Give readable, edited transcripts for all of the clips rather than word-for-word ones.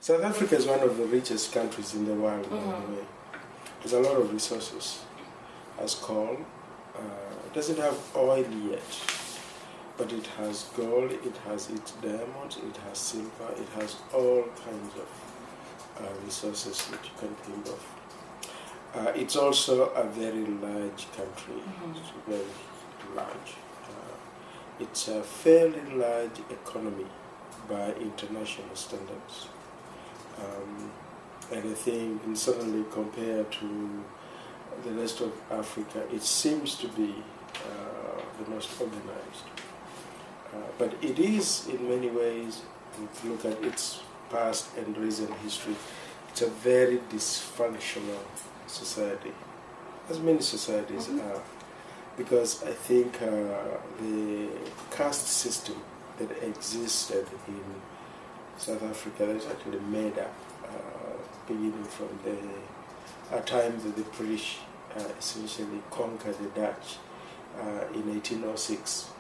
South Africa is one of the richest countries in the world, by the way. There's a lot of resources. Has coal. It doesn't have oil yet, but it has gold, it has its diamonds, it has silver, it has all kinds of resources that you can think of. It's also a very large country. It's very large. It's a fairly large economy by international standards. And I think, certainly compared to the rest of Africa, it seems to be the most organized. But it is, in many ways, if you look at its past and recent history, it's a very dysfunctional society, as many societies are, because I think the caste system that existed in South Africa is actually made up, beginning from the time that the British essentially conquered the Dutch in 1806.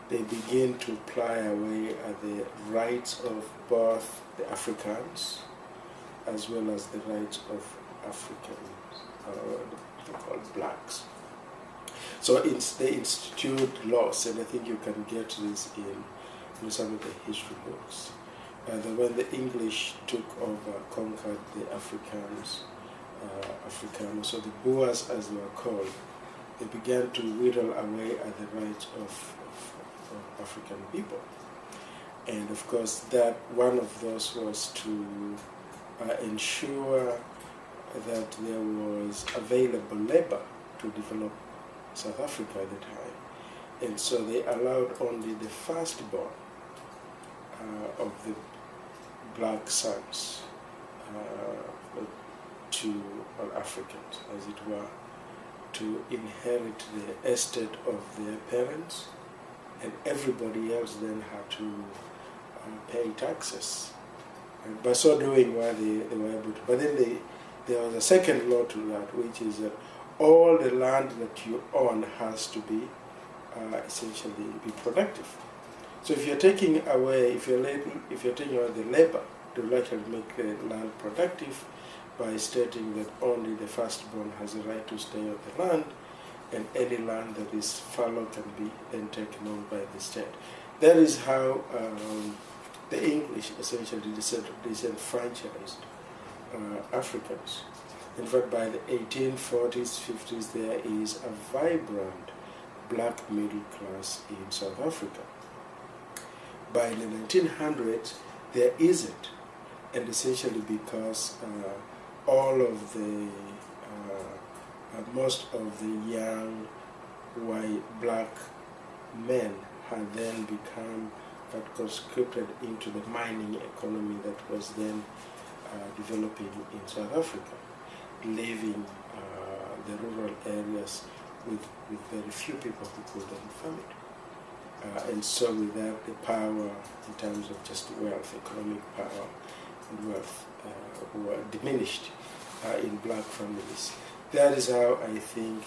They begin to ply away at the rights of both the Africans as well as the rights of Africans, they're called blacks. So they institute laws, and I think you can get this in some of the history books. That when the English took over, conquered the Africans, so the Boers, as they were called, they began to whittle away at the rights of African people. And of course, that one of those was to ensure that there was available labor to develop South Africa at the time. And so they allowed only the firstborn of the black sons to Africans, as it were, to inherit the estate of their parents, and everybody else then had to pay taxes. And by so doing, they were able to. But then there was a second law to that, which is that all the land that you own has to be essentially be productive. So if you're taking away, if you're taking away the labor, to actually make the land productive by stating that only the firstborn has a right to stay on the land, and any land that is fallow can be then taken over by the state. That is how the English essentially disenfranchised Africans. In fact, by the 1840s, 50s, there is a vibrant black middle class in South Africa. By the 1900s, there isn't, and essentially because all of the most of the young white black men had then become conscripted into the mining economy that was then developing in South Africa, leaving the rural areas with very few people who could then farm it. And so with that, the power in terms of just wealth, economic power and wealth were diminished in black families. That is how I think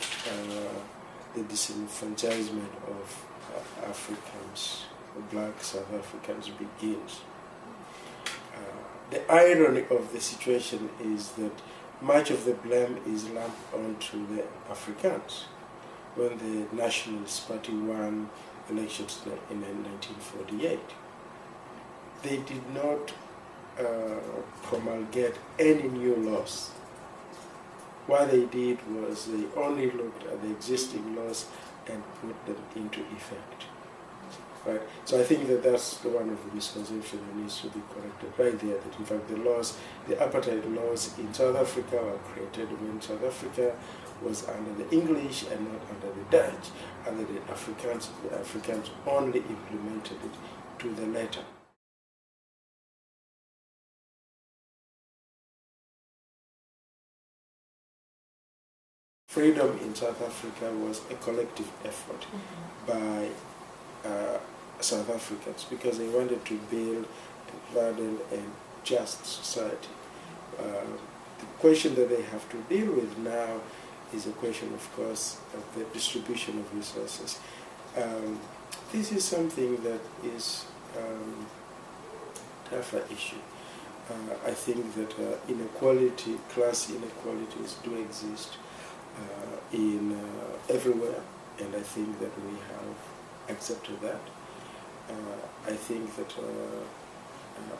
the disenfranchisement of Africans, black South Africans, begins. The irony of the situation is that much of the blame is lumped onto the Africans. When the Nationalist Party won elections in 1948, they did not promulgate any new laws. What they did was they only looked at the existing laws and put them into effect. Right? So I think that that's one of the misconceptions that needs to be corrected right there, that in fact the apartheid laws in South Africa were created when South Africa was under the English and not under the Dutch, under the Africans. The Africans only implemented it to the letter. Freedom in South Africa was a collective effort by South Africans because they wanted to build a vibrant and just society. The question that they have to deal with now is a question, of course, of the distribution of resources. This is something that is a tougher issue. I think that inequality, class inequalities do exist in everywhere, and I think that we have accepted that. I think that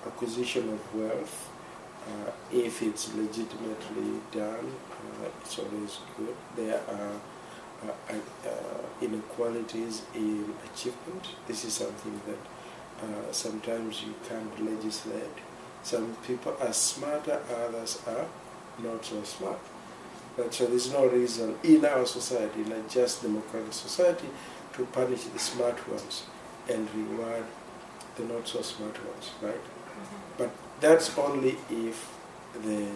acquisition of wealth, if it's legitimately done, it's always good. There are inequalities in achievement. This is something that sometimes you can't legislate. Some people are smarter, others are not so smart. But so there's no reason in our society, in a just democratic society, to punish the smart ones and reward the not so smart ones, right? Mm-hmm. But that's only if the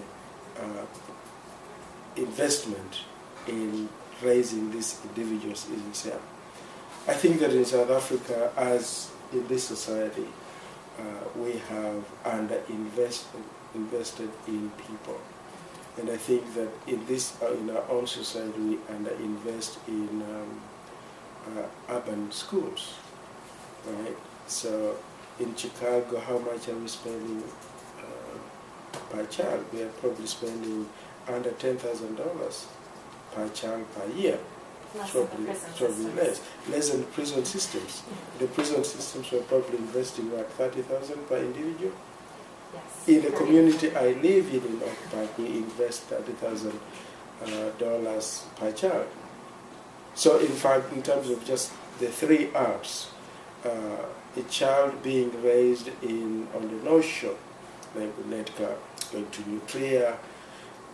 investment in raising these individuals is sincere. I think that in South Africa, as in this society, we have invested in people. And I think that in this, in our own society, we underinvest in urban schools, right? So in Chicago, how much are we spending per child? We are probably spending under $10,000 per child per year. Probably less than the prison systems. The prison systems were probably investing what, 30,000 per individual. Yes. In the community I live in Oak Park, we invest $30,000 per child. So in fact, in terms of just the 3 R's, a child being raised on the North Shore, like Netcar, going to Nutria,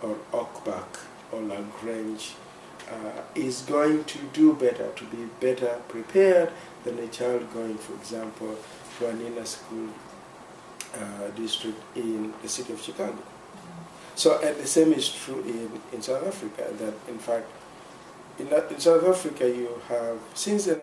or Oak Park, or La Grange, is going to do better, to be better prepared than a child going, for example, to an inner school district in the city of Chicago. So, and the same is true in South Africa, that in fact, in South Africa you have, since the